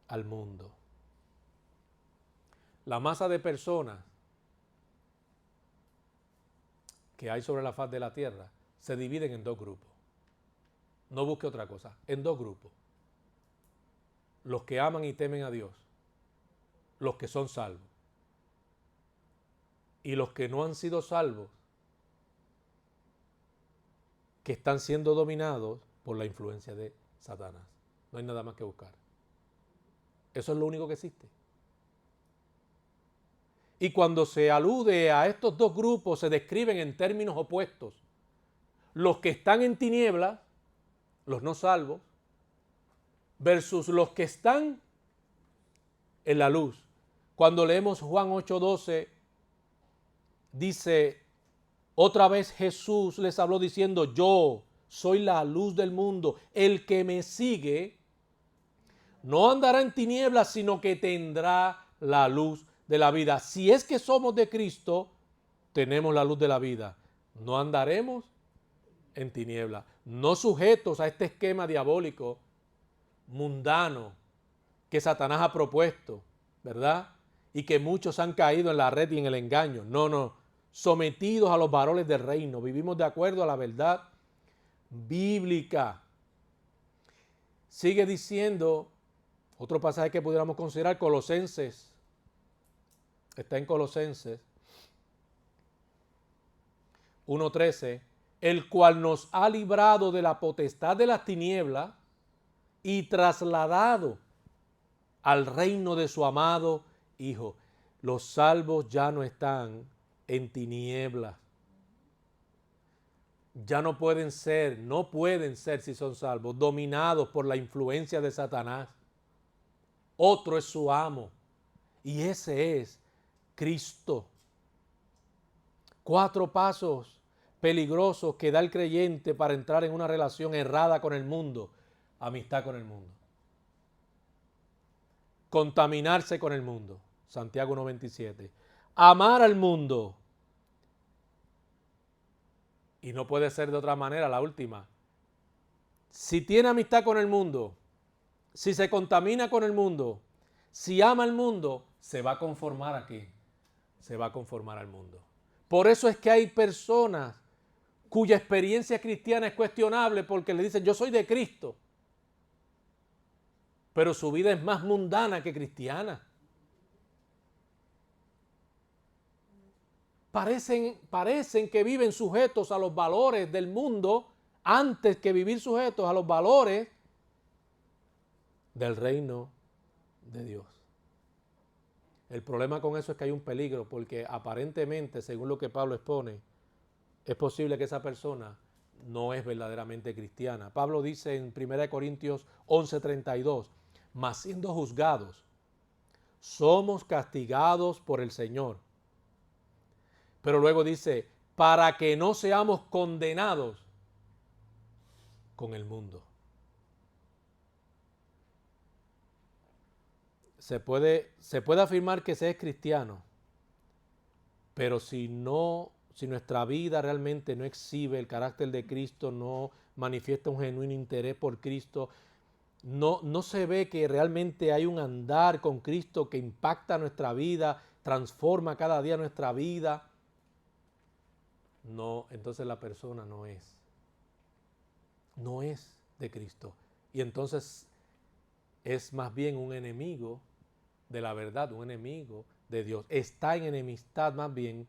al mundo. La masa de personas que hay sobre la faz de la tierra se dividen en dos grupos. No busque otra cosa, en dos grupos. Los que aman y temen a Dios, los que son salvos, y los que no han sido salvos, que están siendo dominados por la influencia de Satanás. No hay nada más que buscar. Eso es lo único que existe. Y cuando se alude a estos dos grupos, se describen en términos opuestos. Los que están en tinieblas, los no salvos, versus los que están en la luz. Cuando leemos Juan 8:12, dice, otra vez Jesús les habló diciendo, yo soy la luz del mundo, el que me sigue no andará en tinieblas, sino que tendrá la luz de la vida. Si es que somos de Cristo, tenemos la luz de la vida. No andaremos en tinieblas, no sujetos a este esquema diabólico, mundano, que Satanás ha propuesto, ¿verdad? Y que muchos han caído en la red y en el engaño. No, sometidos a los valores del reino. Vivimos de acuerdo a la verdad bíblica. Sigue diciendo, otro pasaje que pudiéramos considerar, Colosenses. Está en Colosenses. 1:13, el cual nos ha librado de la potestad de las tinieblas y trasladado al reino de su amado Hijo. Los salvos ya no están en tinieblas. Ya no pueden ser si son salvos, dominados por la influencia de Satanás. Otro es su amo y ese es Cristo. 4 pasos peligrosos que da el creyente para entrar en una relación errada con el mundo. Amistad con el mundo. Contaminarse con el mundo. Santiago 1:27. Amar al mundo. Y no puede ser de otra manera, la última. Si tiene amistad con el mundo, si se contamina con el mundo, si ama al mundo, se va a conformar a ¿qué? Se va a conformar al mundo. Por eso es que hay personas cuya experiencia cristiana es cuestionable porque le dicen, yo soy de Cristo, pero su vida es más mundana que cristiana. Parecen que viven sujetos a los valores del mundo antes que vivir sujetos a los valores del reino de Dios. El problema con eso es que hay un peligro porque aparentemente, según lo que Pablo expone, es posible que esa persona no es verdaderamente cristiana. Pablo dice en 1 Corintios 11:32, mas siendo juzgados, somos castigados por el Señor. Pero luego dice, para que no seamos condenados con el mundo. Se puede afirmar que se es cristiano, pero si nuestra vida realmente no exhibe el carácter de Cristo, no manifiesta un genuino interés por Cristo, no se ve que realmente hay un andar con Cristo que impacta nuestra vida, transforma cada día nuestra vida, no, entonces la persona no es de Cristo. Y entonces es más bien un enemigo de la verdad, un enemigo de Dios. Está en enemistad más bien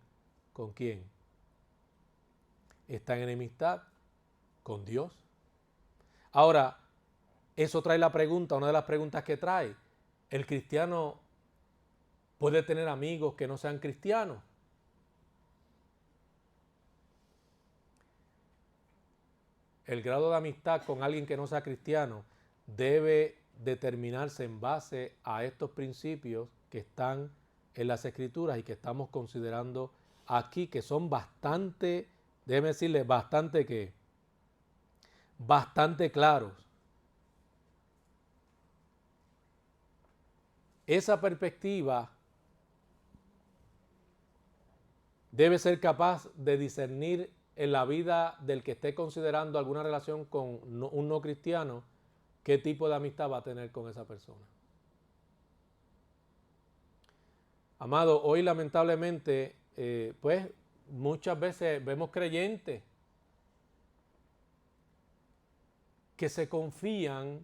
¿con quién? Está en enemistad con Dios. Ahora, eso trae la pregunta, una de las preguntas que trae. ¿El cristiano puede tener amigos que no sean cristianos? El grado de amistad con alguien que no sea cristiano debe determinarse en base a estos principios que están en las Escrituras y que estamos considerando aquí, que son bastante, déjeme decirle, bastante claros. Esa perspectiva debe ser capaz de discernir en la vida del que esté considerando alguna relación con un no cristiano, qué tipo de amistad va a tener con esa persona. Amado, hoy lamentablemente, pues muchas veces vemos creyentes que se confían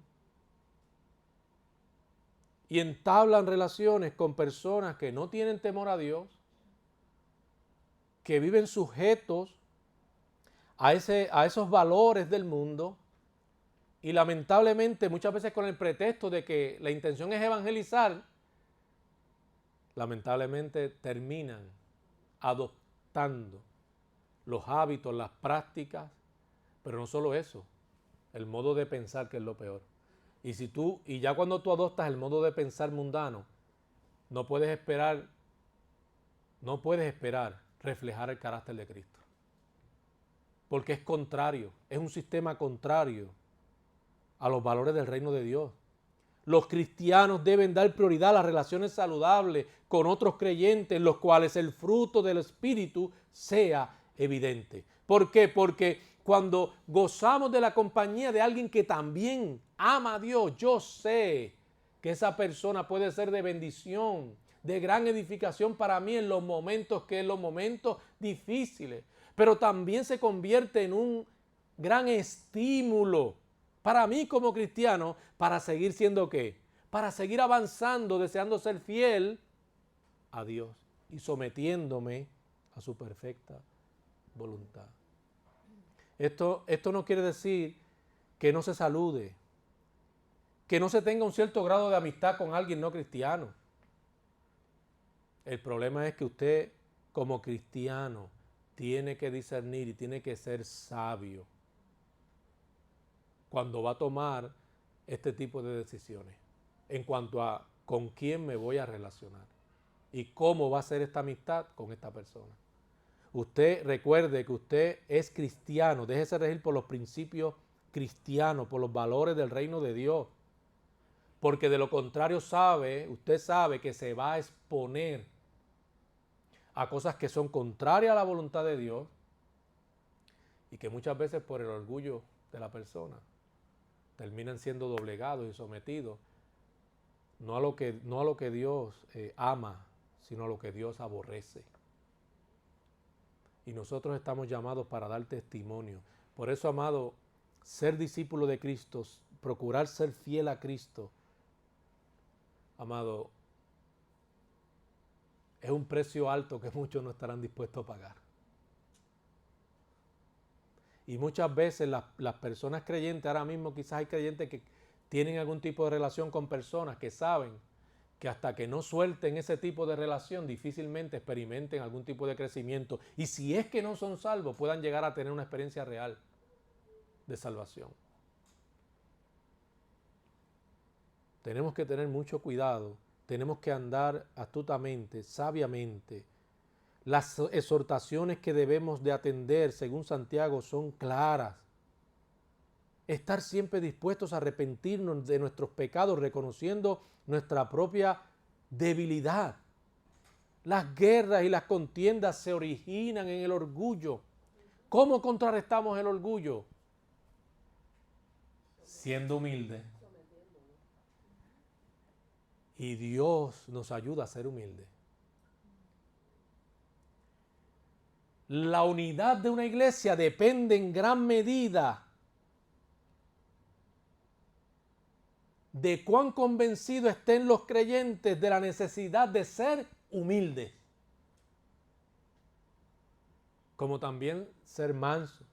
y entablan relaciones con personas que no tienen temor a Dios, que viven sujetos a esos valores del mundo y lamentablemente muchas veces con el pretexto de que la intención es evangelizar, lamentablemente terminan adoptando los hábitos, las prácticas, pero no solo eso, el modo de pensar que es lo peor. Y ya cuando tú adoptas el modo de pensar mundano, no puedes esperar reflejar el carácter de Cristo. Porque es contrario, es un sistema contrario a los valores del reino de Dios. Los cristianos deben dar prioridad a las relaciones saludables con otros creyentes, en los cuales el fruto del Espíritu sea evidente. ¿Por qué? Porque cuando gozamos de la compañía de alguien que también ama a Dios, yo sé que esa persona puede ser de bendición, de gran edificación para mí en los momentos difíciles, pero también se convierte en un gran estímulo para mí como cristiano, para seguir siendo ¿qué? Para seguir avanzando, deseando ser fiel a Dios y sometiéndome a su perfecta voluntad. Esto no quiere decir que no se salude, que no se tenga un cierto grado de amistad con alguien no cristiano. El problema es que usted, como cristiano, tiene que discernir y tiene que ser sabio cuando va a tomar este tipo de decisiones en cuanto a con quién me voy a relacionar y cómo va a ser esta amistad con esta persona. Usted recuerde que usted es cristiano, déjese regir por los principios cristianos, por los valores del reino de Dios, porque de lo contrario usted sabe que se va a exponer a cosas que son contrarias a la voluntad de Dios y que muchas veces por el orgullo de la persona terminan siendo doblegados y sometidos no a lo que Dios ama, sino a lo que Dios aborrece. Y nosotros estamos llamados para dar testimonio. Por eso, amado, ser discípulo de Cristo, procurar ser fiel a Cristo, amado, es un precio alto que muchos no estarán dispuestos a pagar. Y muchas veces las personas creyentes, ahora mismo quizás hay creyentes que tienen algún tipo de relación con personas que saben que hasta que no suelten ese tipo de relación difícilmente experimenten algún tipo de crecimiento. Y si es que no son salvos, puedan llegar a tener una experiencia real de salvación. Tenemos que tener mucho cuidado, tenemos que andar astutamente, sabiamente. Las exhortaciones que debemos de atender, según Santiago, son claras. Estar siempre dispuestos a arrepentirnos de nuestros pecados, reconociendo nuestra propia debilidad. Las guerras y las contiendas se originan en el orgullo. ¿Cómo contrarrestamos el orgullo? Siendo humildes. Y Dios nos ayuda a ser humildes. La unidad de una iglesia depende en gran medida de cuán convencidos estén los creyentes de la necesidad de ser humildes, como también ser mansos,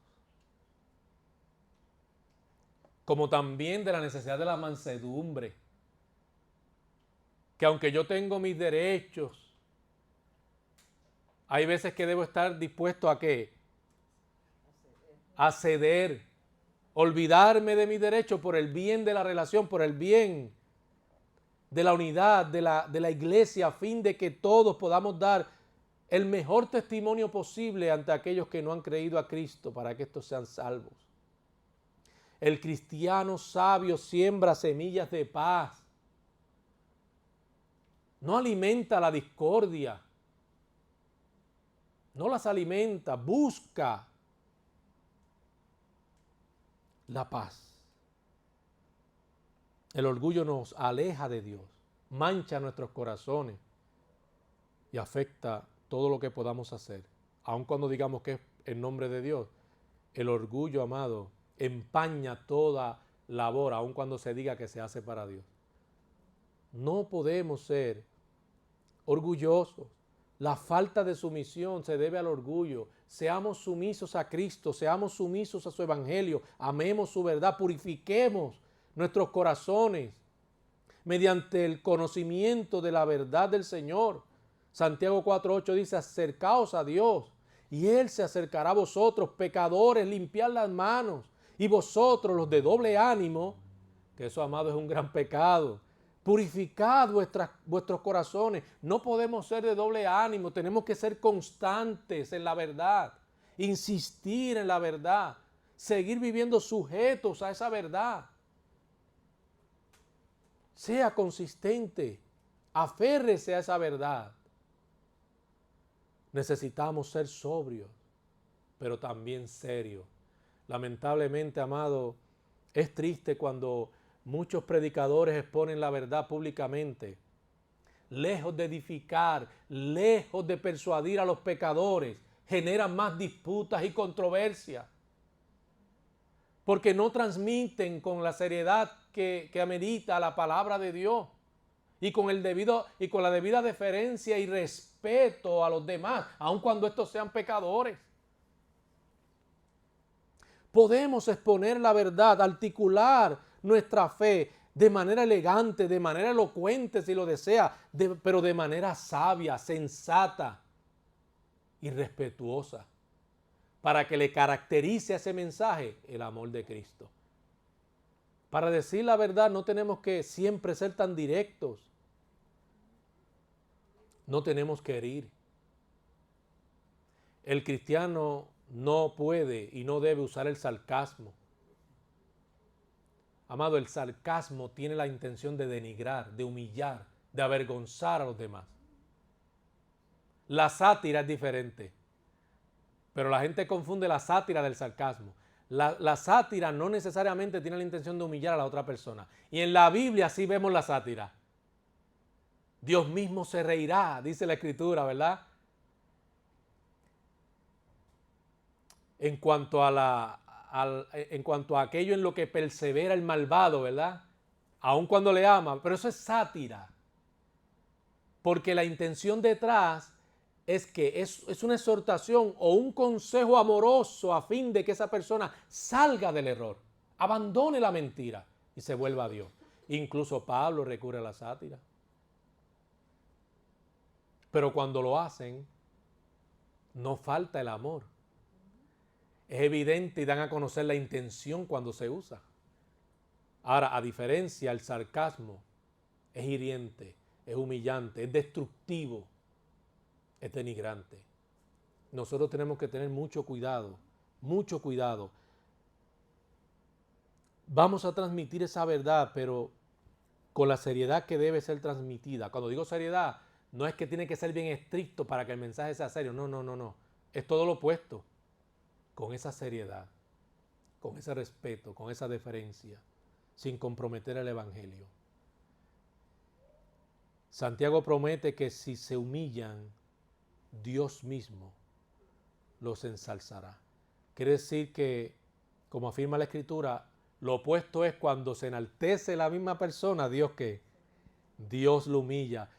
como también de la necesidad de la mansedumbre, que aunque yo tengo mis derechos, hay veces que debo estar dispuesto a ¿qué? A ceder, olvidarme de mis derechos por el bien de la relación, por el bien de la unidad, de la iglesia, a fin de que todos podamos dar el mejor testimonio posible ante aquellos que no han creído a Cristo para que estos sean salvos. El cristiano sabio siembra semillas de paz, no alimenta la discordia, no las alimenta, busca la paz. El orgullo nos aleja de Dios, mancha nuestros corazones y afecta todo lo que podamos hacer. Aun cuando digamos que es en nombre de Dios, el orgullo, amado, empaña toda labor, aun cuando se diga que se hace para Dios. No podemos ser orgullosos. La falta de sumisión se debe al orgullo. Seamos sumisos a Cristo, seamos sumisos a su evangelio, amemos su verdad, purifiquemos nuestros corazones mediante el conocimiento de la verdad del Señor. Santiago 4:8 dice, acercaos a Dios y Él se acercará a vosotros, pecadores, limpiad las manos, y vosotros, los de doble ánimo, que eso, amado, es un gran pecado, purificad vuestros corazones. No podemos ser de doble ánimo, tenemos que ser constantes en la verdad, insistir en la verdad, seguir viviendo sujetos a esa verdad. Sea consistente, aférrese a esa verdad. Necesitamos ser sobrios, pero también serios. Lamentablemente, amado, es triste cuando muchos predicadores exponen la verdad públicamente, lejos de edificar, lejos de persuadir a los pecadores, generan más disputas y controversias, porque no transmiten con la seriedad que amerita la palabra de Dios y con la debida deferencia y respeto a los demás, aun cuando estos sean pecadores. Podemos exponer la verdad, articular nuestra fe de manera elegante, de manera elocuente si lo desea, pero de manera sabia, sensata y respetuosa, para que le caracterice a ese mensaje el amor de Cristo. Para decir la verdad no tenemos que siempre ser tan directos, no tenemos que herir. El cristiano no puede y no debe usar el sarcasmo. Amado, el sarcasmo tiene la intención de denigrar, de humillar, de avergonzar a los demás. La sátira es diferente, pero la gente confunde la sátira del sarcasmo. La sátira no necesariamente tiene la intención de humillar a la otra persona. Y en la Biblia sí vemos la sátira. Dios mismo se reirá, dice la Escritura, ¿verdad? En cuanto a aquello en lo que persevera el malvado, ¿verdad? Aun cuando le ama, pero eso es sátira. Porque la intención detrás es que es una exhortación o un consejo amoroso a fin de que esa persona salga del error, abandone la mentira y se vuelva a Dios. Incluso Pablo recurre a la sátira. Pero cuando lo hacen, no falta el amor. Es evidente y dan a conocer la intención cuando se usa. Ahora, a diferencia, el sarcasmo es hiriente, es humillante, es destructivo, es denigrante. Nosotros tenemos que tener mucho cuidado, mucho cuidado. Vamos a transmitir esa verdad, pero con la seriedad que debe ser transmitida. Cuando digo seriedad, no es que tiene que ser bien estricto para que el mensaje sea serio. No, no, no, no. Es todo lo opuesto. Con esa seriedad, con ese respeto, con esa deferencia, sin comprometer el Evangelio. Santiago promete que si se humillan, Dios mismo los ensalzará. Quiere decir que, como afirma la Escritura, lo opuesto es cuando se enaltece la misma persona, Dios que Dios lo humilla.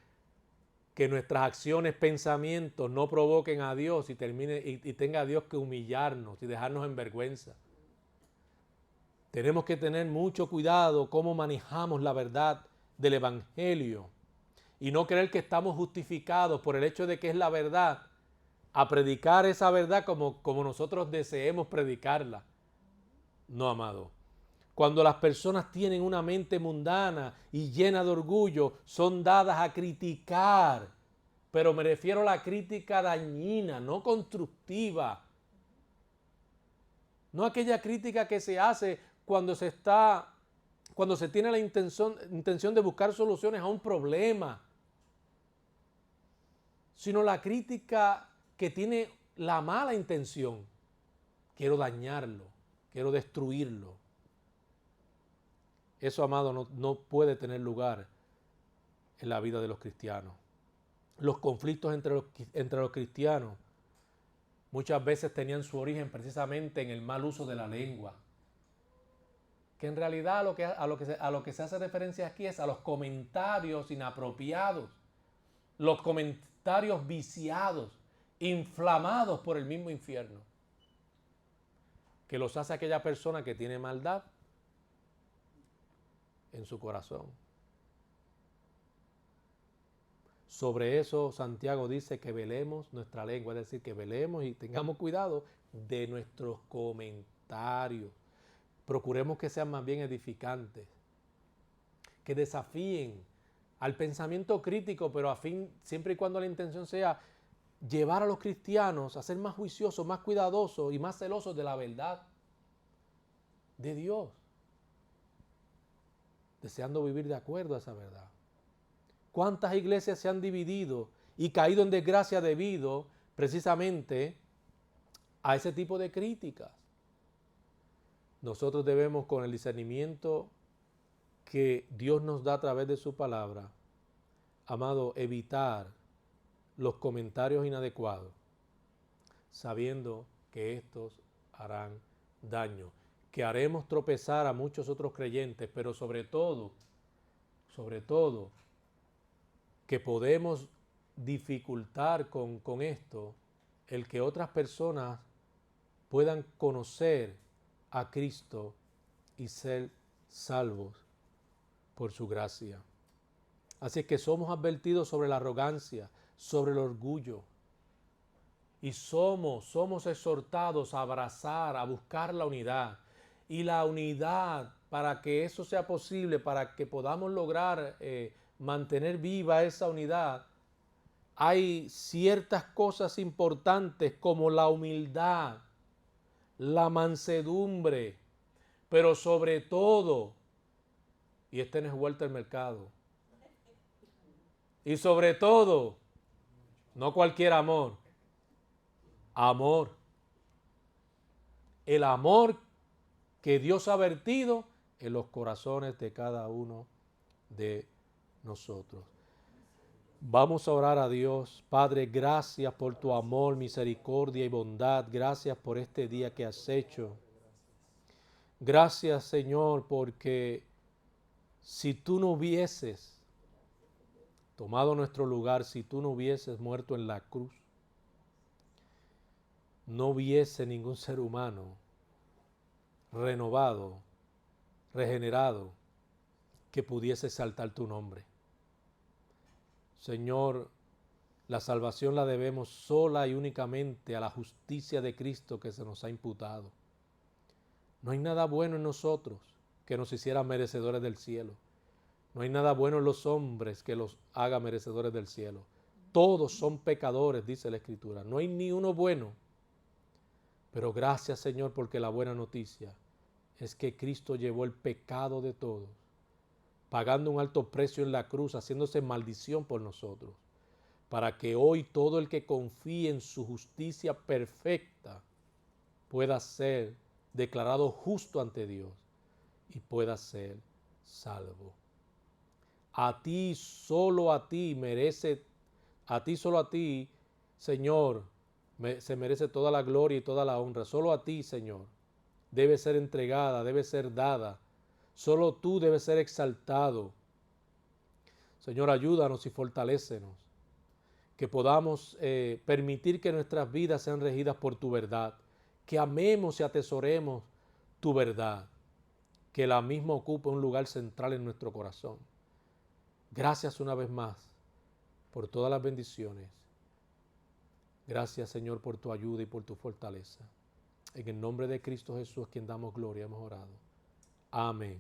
Que nuestras acciones, pensamientos no provoquen a Dios y tenga a Dios que humillarnos y dejarnos en vergüenza. Tenemos que tener mucho cuidado cómo manejamos la verdad del Evangelio y no creer que estamos justificados por el hecho de que es la verdad a predicar esa verdad como nosotros deseemos predicarla. No, amado. Cuando las personas tienen una mente mundana y llena de orgullo, son dadas a criticar. Pero me refiero a la crítica dañina, no constructiva. No aquella crítica que se hace cuando se tiene la intención de buscar soluciones a un problema. Sino la crítica que tiene la mala intención. Quiero dañarlo, quiero destruirlo. Eso, amado, no puede tener lugar en la vida de los cristianos. Los conflictos entre los cristianos muchas veces tenían su origen precisamente en el mal uso de la lengua. Que en realidad a lo que se hace referencia aquí es a los comentarios inapropiados, los comentarios viciados, inflamados por el mismo infierno, que los hace aquella persona que tiene maldad en su corazón. Sobre eso Santiago dice que velemos nuestra lengua, es decir, que velemos y tengamos cuidado de nuestros comentarios. Procuremos que sean más bien edificantes, que desafíen al pensamiento crítico, pero siempre y cuando la intención sea llevar a los cristianos a ser más juiciosos, más cuidadosos y más celosos de la verdad de Dios, deseando vivir de acuerdo a esa verdad. ¿Cuántas iglesias se han dividido y caído en desgracia debido precisamente a ese tipo de críticas? Nosotros debemos, con el discernimiento que Dios nos da a través de su palabra, amado, evitar los comentarios inadecuados, sabiendo que estos harán daño, que haremos tropezar a muchos otros creyentes, pero sobre todo, que podemos dificultar con esto el que otras personas puedan conocer a Cristo y ser salvos por su gracia. Así que somos advertidos sobre la arrogancia, sobre el orgullo. Y somos exhortados a abrazar, a buscar la unidad. Y la unidad, para que eso sea posible, para que podamos lograr mantener viva esa unidad, hay ciertas cosas importantes como la humildad, la mansedumbre, pero sobre todo, y este no es vuelta al mercado, y sobre todo, no cualquier amor, amor. El amor que Dios ha vertido en los corazones de cada uno de nosotros. Vamos a orar a Dios. Padre, gracias por tu amor, misericordia y bondad. Gracias por este día que has hecho. Gracias, Señor, porque si tú no hubieses tomado nuestro lugar, si tú no hubieses muerto en la cruz, no hubiese ningún ser humano renovado, regenerado, que pudiese exaltar tu nombre. Señor, la salvación la debemos sola y únicamente a la justicia de Cristo que se nos ha imputado. No hay nada bueno en nosotros que nos hiciera merecedores del cielo. No hay nada bueno en los hombres que los haga merecedores del cielo. Todos son pecadores, dice la Escritura. No hay ni uno bueno. Pero gracias, Señor, porque la buena noticia es que Cristo llevó el pecado de todos, pagando un alto precio en la cruz, haciéndose maldición por nosotros, para que hoy todo el que confíe en su justicia perfecta pueda ser declarado justo ante Dios y pueda ser salvo. A ti, solo a ti merece, a ti, solo a ti, Señor, se merece toda la gloria y toda la honra. Solo a ti, Señor, debe ser entregada, debe ser dada. Solo tú debes ser exaltado. Señor, ayúdanos y fortalécenos. Que podamos permitir que nuestras vidas sean regidas por tu verdad. Que amemos y atesoremos tu verdad. Que la misma ocupe un lugar central en nuestro corazón. Gracias una vez más por todas las bendiciones. Gracias, Señor, por tu ayuda y por tu fortaleza. En el nombre de Cristo Jesús, quien damos gloria, hemos orado. Amén.